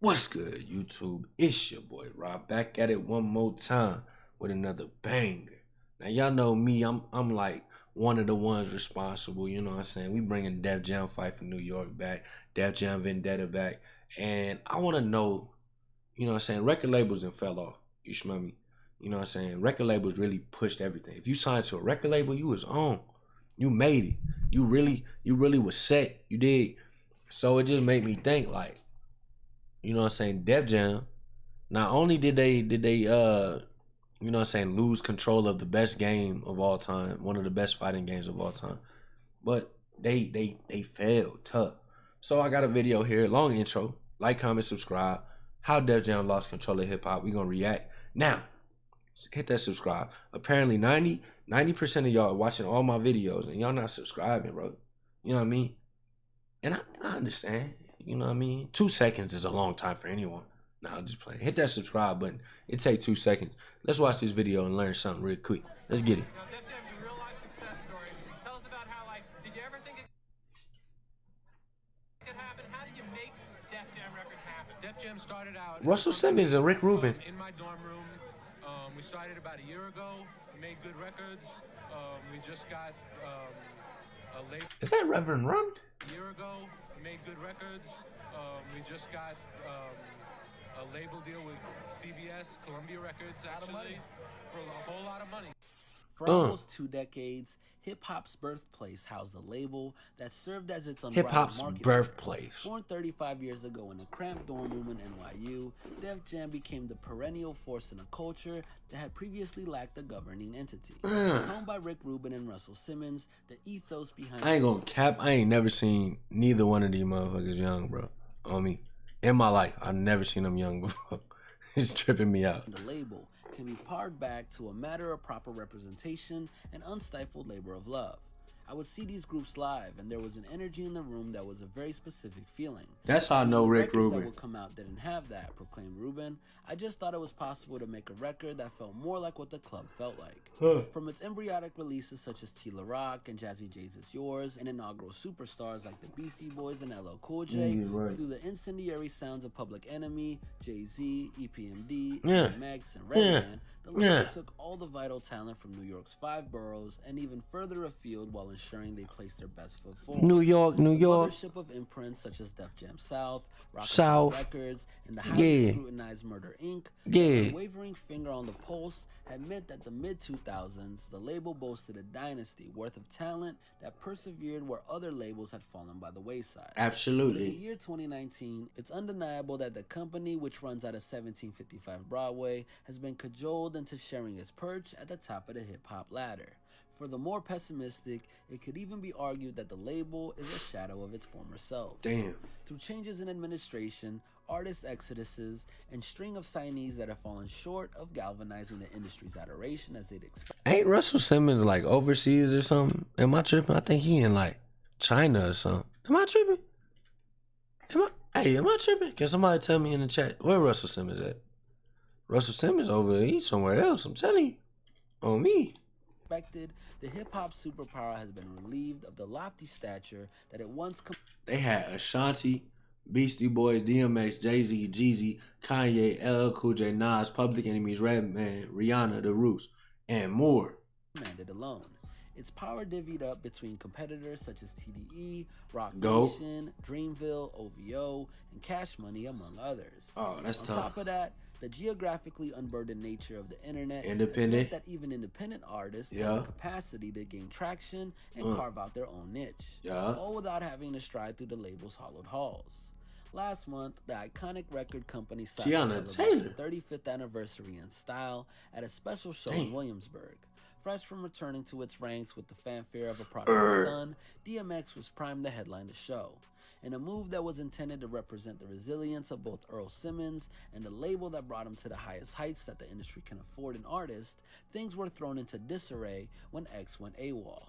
What's good, YouTube? It's your boy Rob, back at it one more time with another banger. Now y'all know me, I'm like one of the ones responsible, you know what I'm saying? We bringing Def Jam Fight for New York back, Def Jam Vendetta back, and I want to know, you know what I'm saying, record labels and fell off, you smell me? You know what I'm saying? Record labels really pushed everything. If you signed to a record label, you was on. You made it. You really was set, you did. So it just made me think like, you know what I'm saying, Def Jam, not only did they you know what I'm saying, lose control of the best game of all time, one of the best fighting games of all time, but they failed tough. So I got a video here, long intro, like, comment, subscribe, how Def Jam lost control of hip hop. We gonna react. Now, hit that subscribe. Apparently 90% of y'all are watching all my videos and y'all not subscribing, bro. You know what I mean? And I understand. You know what I mean? 2 seconds is a long time for anyone. Nah, I'm just playing. Hit that subscribe button. It takes 2 seconds. Let's watch this video and learn something real quick. Let's get it. Now, Def Jam's a real life success story. Tell us about how, like, did you ever think it could happen? How did you make Def Jam records happen? Def Jam started out Russell Simmons and Rick Rubin. In my dorm room. We started about a year ago. We made good records. We just got a label. Is that Reverend Run? A year ago, we made good records. We just got a label deal with CBS, Columbia Records, actually, for a whole lot of money. For almost 2 decades, hip-hop's birthplace housed a label that served as its unrivaled Hip-hop's marketing. birthplace. Born 35 years ago in a cramped dorm room in NYU, Def Jam became the perennial force in a culture that had previously lacked a governing entity. Owned by Rick Rubin and Russell Simmons, the ethos behind I ain't gonna cap. I ain't never seen neither one of these motherfuckers young, bro. On me. In my life, I've never seen them young before. It's tripping me out. the label can be pared back to a matter of proper representation and unstifled labor of love. I would see these groups live, and there was an energy in the room that was a very specific feeling. That's how I know The Rick records Rubin. that would come out didn't have that, proclaimed Rubin. I just thought it was possible to make a record that felt more like what the club felt like. From its embryonic releases such as Tila Rock and Jazzy J's It's Yours, and inaugural superstars like the Beastie Boys and LL Cool J, through the incendiary sounds of Public Enemy, Jay-Z, EPMD, DMX, and Redman, the label took all the vital talent from New York's 5 boroughs and even further afield while ensuring they placed their best foot forward. New York. The mothership of imprints such as Def Jam South, Rockefeller Records, and the highly scrutinized Murder Inc., the unwavering finger on the pulse had meant that the mid-2000s, the label boasted a dynasty worth of talent that persevered where other labels had fallen by the wayside. Absolutely. But in the year 2019, it's undeniable that the company, which runs out of 1755 Broadway, has been cajoled into sharing its perch at the top of the hip-hop ladder. For the more pessimistic, it could even be argued that the label is a shadow of its former self. Damn. Through changes in administration, artist exoduses, and string of signees that have fallen short of galvanizing the industry's adoration as they'd expect. Ain't Russell Simmons like overseas or something? Am I tripping? I think he in like China or something. Am I tripping? Am I tripping? Can somebody tell me in the chat where Russell Simmons at? Russell Simmons over there, he's somewhere else, I'm telling you. On me. The hip-hop superpower has been relieved of the lofty stature that it once They had Ashanti, Beastie Boys, DMX, Jay-Z, Jeezy, Kanye, LL Cool J, Nas, Public Enemies, Redman, Rihanna, The Roots, and more. commanded alone. Its power divvied up between competitors such as TDE, Rock Go. Nation, Dreamville, OVO, and Cash Money, among others. Oh, that's On tough. top of that, the geographically unburdened nature of the internet Independent. has meant that even independent artists have the capacity to gain traction and carve out their own niche, all without having to stride through the label's hollowed halls. Last month, the iconic record company celebrated their 35th anniversary in style at a special show in Williamsburg. Fresh from returning to its ranks with the fanfare of a prodigal son, DMX was primed to headline the show. In a move that was intended to represent the resilience of both Earl Simmons and the label that brought him to the highest heights that the industry can afford an artist, things were thrown into disarray when X went AWOL.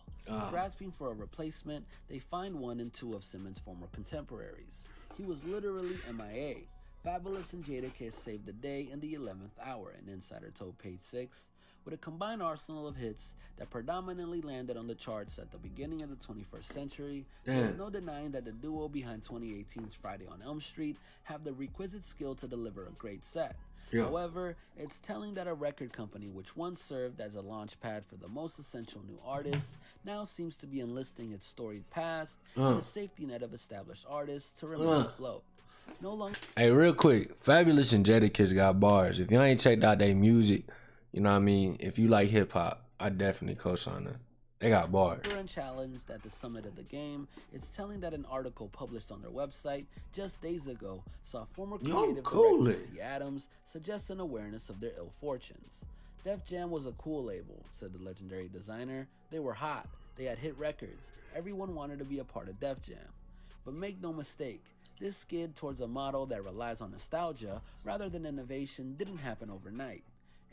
Grasping for a replacement, they find one in 2 of Simmons' former contemporaries. He was literally MIA. Fabulous and Jadakiss saved the day in the 11th hour, an insider told Page 6. With a combined arsenal of hits that predominantly landed on the charts at the beginning of the 21st century, there's no denying that the duo behind 2018's Friday on Elm Street have the requisite skill to deliver a great set. Yeah. However, it's telling that a record company which once served as a launch pad for the most essential new artists now seems to be enlisting its storied past and a safety net of established artists to remain afloat. No longer. Hey, real quick, Fabulous and Jadakiss got bars. If y'all ain't checked out their music, you know what I mean? If you like hip hop, I definitely co-sign them. They got bars. And challenged at the summit of the game, it's telling that an article published on their website just days ago saw former creative director C. Adams suggest an awareness of their ill fortunes. Def Jam was a cool label, said the legendary designer. They were hot. They had hit records. Everyone wanted to be a part of Def Jam. But make no mistake, this skid towards a model that relies on nostalgia rather than innovation didn't happen overnight.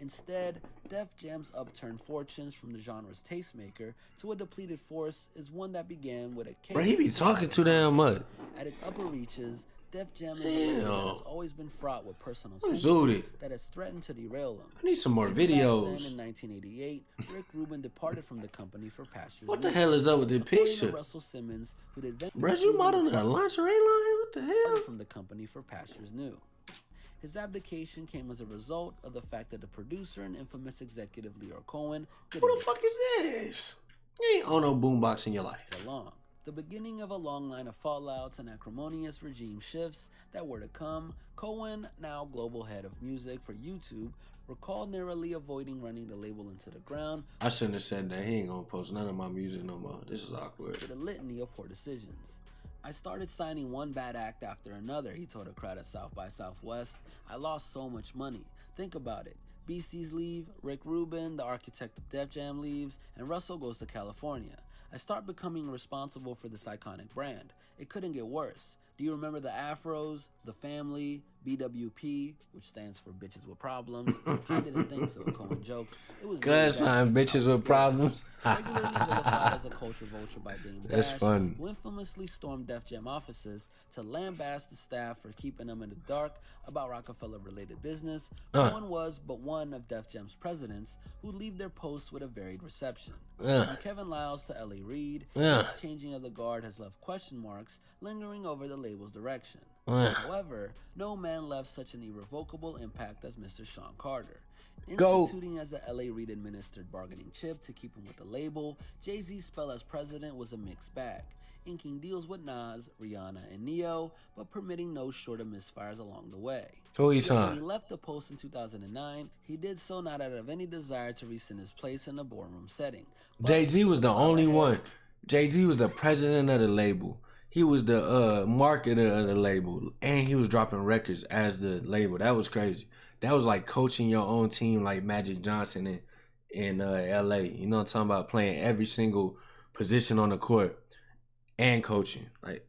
Instead, Def Jam's upturned fortunes from the genre's tastemaker to a depleted force is one that began with a case. Bro, he be talking too damn much. At its upper reaches, Def Jam is a label that has always been fraught with personal tension that has threatened to derail them. I need some more videos. Then in 1988, Rick Rubin departed from the company for pastures. What the hell is up with the picture? Russell Simmons, who'd adventured Bro, you modeling a lingerie line? What the hell? From the company for pastures new. His abdication came as a result of the fact that the producer and infamous executive Leor Cohen. Who the fuck is this? You ain't own no boombox in your life. Along. The beginning of a long line of fallouts and acrimonious regime shifts that were to come, Cohen, now global head of music for YouTube, recalled narrowly avoiding running the label into the ground. I shouldn't have said that. He ain't gonna post none of my music no more. This is awkward. With a litany of poor decisions. I started signing one bad act after another, he told a crowd at South by Southwest. I lost so much money. Think about it. Beasties leave, Rick Rubin, the architect of Def Jam, leaves, and Russell goes to California. I start becoming responsible for this iconic brand. It couldn't get worse. Do you remember the Afros, the Family, BWP, which stands for Bitches with Problems? I didn't think so, Cohen joked. It was really Bitches with Problems. Regularly vilified as a culture vulture by Dame Dash, that's fun. Who infamously stormed Def Jam offices to lambast the staff for keeping them in the dark about Rockefeller-related business. Cohen was but one of Def Jam's presidents who leave their posts with a varied reception. From Kevin Liles to L.A. Reid, this changing of the guard has left question marks lingering over the label's direction. However, no man left such an irrevocable impact as Mr. Sean Carter. Instituting as a L.A. Reid administered bargaining chip to keep him with the label, Jay-Z's spell as president was a mixed bag, inking deals with Nas, Rihanna, and Neo, but permitting no short of misfires along the way. When he left the post in 2009, he did so not out of any desire to rescind his place in the boardroom setting. Jay-Z was the only one. Jay-Z was the president of the label. He was the marketer of the label, and he was dropping records as the label. That was crazy. That was like coaching your own team like Magic Johnson in L.A. You know what I'm talking about? Playing every single position on the court and coaching. Like,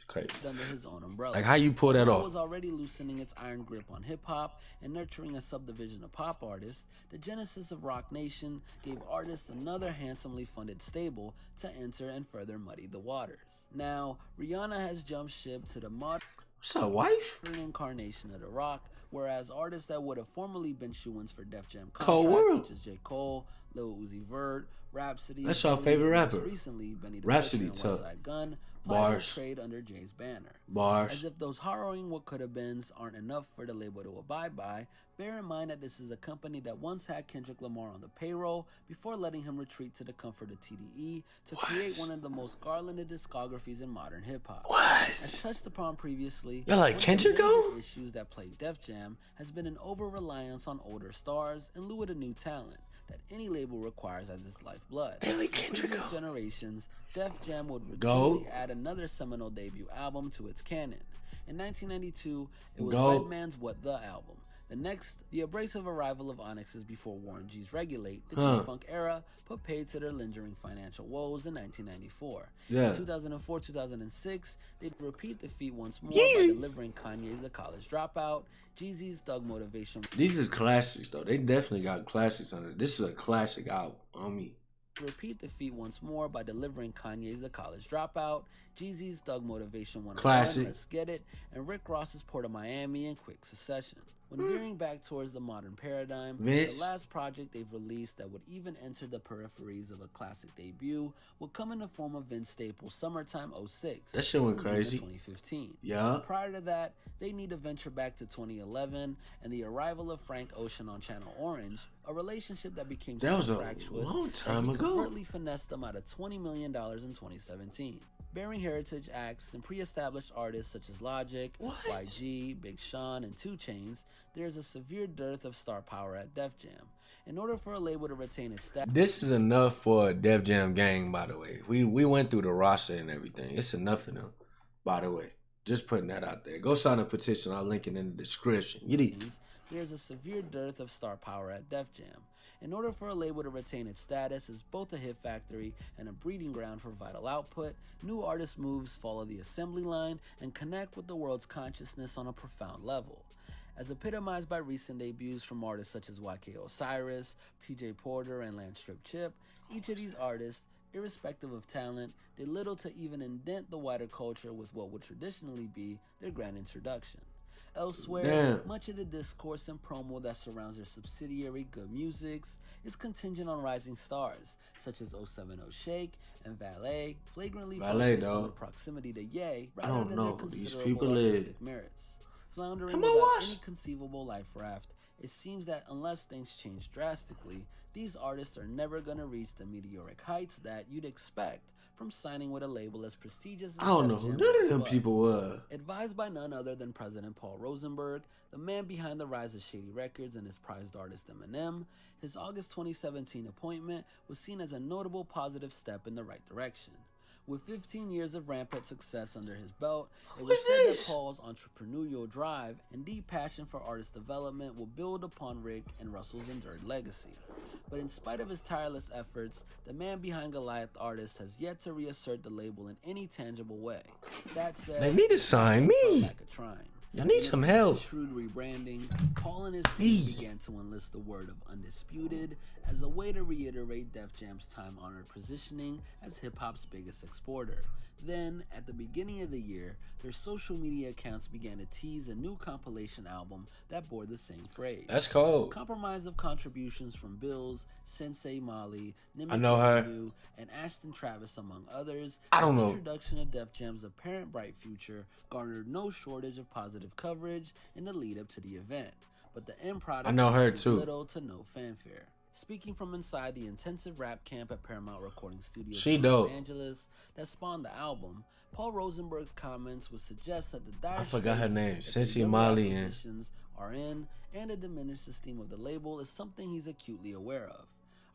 crazy. Under his own umbrella. Like, how you pull that off? Was already loosening its iron grip on hip-hop and nurturing a subdivision of pop artists. The genesis of Rock Nation gave artists another handsomely funded stable to enter and further muddy the waters. Now, Rihanna has jumped ship to the modern What's up, wife? incarnation of The Rock, whereas artists that would have formerly been shoo-ins for Def Jam contracts, such as J. Cole, Lil Uzi Vert, Rhapsody, that's your favorite rapper. Recently, Benny the Rhapsody, Butcher and Westside Gunn bars, trade under Jay's banner. Bars. As if those harrowing what could have beens aren't enough for the label to abide by, bear in mind that this is a company that once had Kendrick Lamar on the payroll before letting him retreat to the comfort of TDE to create one of the most garlanded discographies in modern hip-hop. As touched upon previously, you're like Kendrick go? Issues that plague Def Jam has been an over-reliance on older stars in lieu of the new talent that any label requires as its lifeblood. Like Kendrick previous generations, Def Jam would routinely add another seminal debut album to its canon. In 1992, it was Redman's What The album. The next, the abrasive arrival of Onyx's Before Warren G's Regulate, the G-Funk era, put paid to their lingering financial woes in 1994. In 2004-2006, they'd repeat the feat once more by delivering Kanye's The College Dropout, Jeezy's Thug Motivation. These is classics, though. They definitely got classics on it. This is a classic album on me. Repeat the feat once more by delivering Kanye's The College Dropout, Jeezy's Thug Motivation 101, Classic. Let's Get It, and Rick Ross's Port of Miami in quick succession. When veering back towards the modern paradigm, Vince. the last project they've released that would even enter the peripheries of a classic debut would come in the form of Vince Staples' Summertime '06. That shit went from June crazy. of 2015. Yeah. Prior to that, they need to venture back to 2011 and the arrival of Frank Ocean on Channel Orange, a relationship that became that was a fractious long time that he ago. covertly finessed them out of $20 million in 2017. Bearing heritage acts and pre-established artists such as Logic, YG, Big Sean, and 2 Chainz, there's a severe dearth of star power at Def Jam. In order for a label to retain its status... This is enough for a Def Jam gang, by the way. We went through the roster and everything. It's enough of them, by the way. Just putting that out there. Go sign a petition. I'll link it in the description. There's a severe dearth of star power at Def Jam. In order for a label to retain its status as both a hit factory and a breeding ground for vital output, new artist moves follow the assembly line and connect with the world's consciousness on a profound level. As epitomized by recent debuts from artists such as YESSSSIR, TJ Porter, and Lance Strip Chip, each of these artists, irrespective of talent, did little to even indent the wider culture with what would traditionally be their grand introduction. Elsewhere, much of the discourse and promo that surrounds their subsidiary Good Musics is contingent on rising stars, such as 070 Shake and Valet, flagrantly focused on their proximity to Ye rather than their considerable artistic merits. Floundering without any conceivable life raft, it seems that unless things change drastically, these artists are never going to reach the meteoric heights that you'd expect from signing with a label as prestigious as I don't know who none of them people were. Advised by none other than President Paul Rosenberg, the man behind the rise of Shady Records and his prized artist Eminem, his August 2017 appointment was seen as a notable positive step in the right direction. With 15 years of rampant success under his belt, it was said that Paul's entrepreneurial drive and deep passion for artist development will build upon Rick and Russell's endured legacy. But in spite of his tireless efforts, the man behind Goliath Artists has yet to reassert the label in any tangible way. That said, they need to sign me. Y'all need some help. Shrewd rebranding, Paul and his team began to enlist the word of Undisputed as a way to reiterate Def Jam's time-honored positioning as hip-hop's biggest exporter. Then, at the beginning of the year, their social media accounts began to tease a new compilation album that bore the same phrase. That's cold. Compromise of contributions from Bills, Sensei Molly, I know her, and Ashton Travis, among others. I don't know. The introduction of Def Jam's apparent bright future garnered no shortage of positive coverage in the lead-up to the event, but the end product little to no fanfare. Speaking from inside the intensive rap camp at Paramount Recording Studios in Los Angeles that spawned the album, Paul Rosenberg's comments would suggest that the dire Sensei Molly are in, and a diminished esteem of the label is something he's acutely aware of.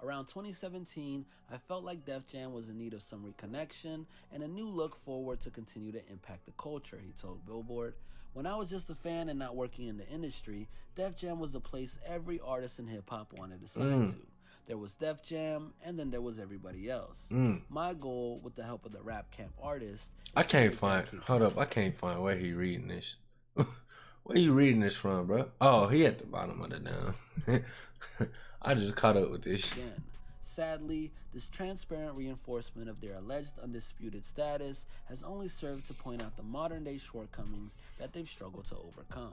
Around 2017, I felt like Def Jam was in need of some reconnection and a new look forward to continue to impact the culture, he told Billboard. When I was just a fan and not working in the industry, Def Jam was the place every artist in hip-hop wanted to sign to. There was Def Jam, and then there was everybody else. My goal, with the help of the rap camp artists... I can't find where he reading this. Where you reading this from, bro? Oh, he at the bottom of the down. I just caught up with this. Again, sadly, this transparent reinforcement of their alleged undisputed status has only served to point out the modern-day shortcomings that they've struggled to overcome.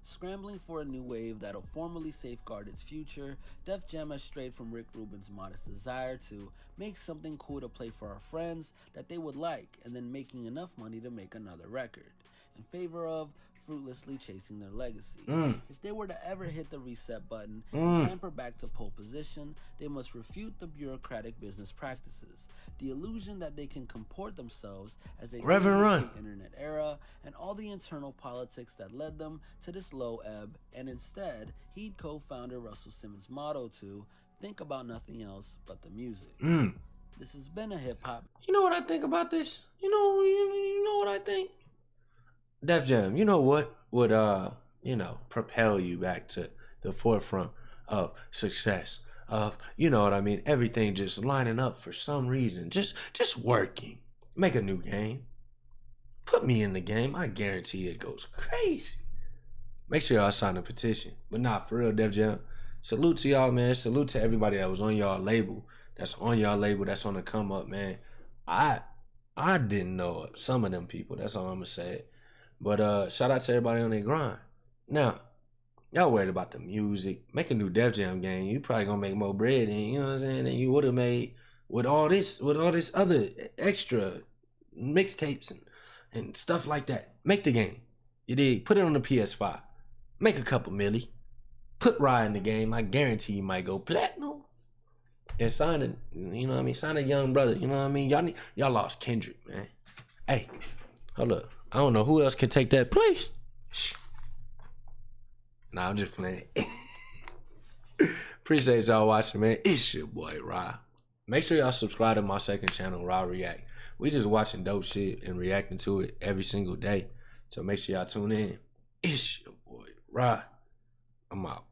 Scrambling for a new wave that'll formally safeguard its future, Def Jam has strayed from Rick Rubin's modest desire to make something cool to play for our friends that they would like, and then making enough money to make another record, in favor of fruitlessly chasing their legacy. If they were to ever hit the reset button and hamper back to pole position, they must refute the bureaucratic business practices, the illusion that they can comport themselves as they go through the internet era, and all the internal politics that led them to this low ebb, and instead heed co-founder Russell Simmons' motto to think about nothing else but the music. This has been a hip-hop. You know what I think about this? You know what I think? Def Jam, you know what would propel you back to the forefront of success, of, you know what I mean, everything just lining up for some reason, just working. Make a new game. Put me in the game. I guarantee it goes crazy. Make sure y'all sign a petition. But nah, for real, Def Jam, salute to y'all, man. Salute to everybody that was on y'all label. That's on the come up, man. I didn't know some of them people. That's all I'm gonna say. But shout out to everybody on their grind. Now, Y'all worried about the music. Make a new Def Jam game. You probably gonna make more bread than, you know what I'm saying, than you would have made with all this other extra mixtapes and stuff like that. Make the game. You dig? Put it on the PS5. Make a couple milli. Put Rye in the game. I guarantee you might go platinum. And sign a, you know what I mean? Sign a young brother. You know what I mean? Y'all lost Kendrick, man. Hey, hold up. I don't know who else can take that place. Shh. Nah, I'm just playing. Appreciate y'all watching, man. It's your boy, Rye. Make sure y'all subscribe to my second channel, Rye React. We just watching dope shit and reacting to it every single day. So make sure y'all tune in. It's your boy, Rye. I'm out.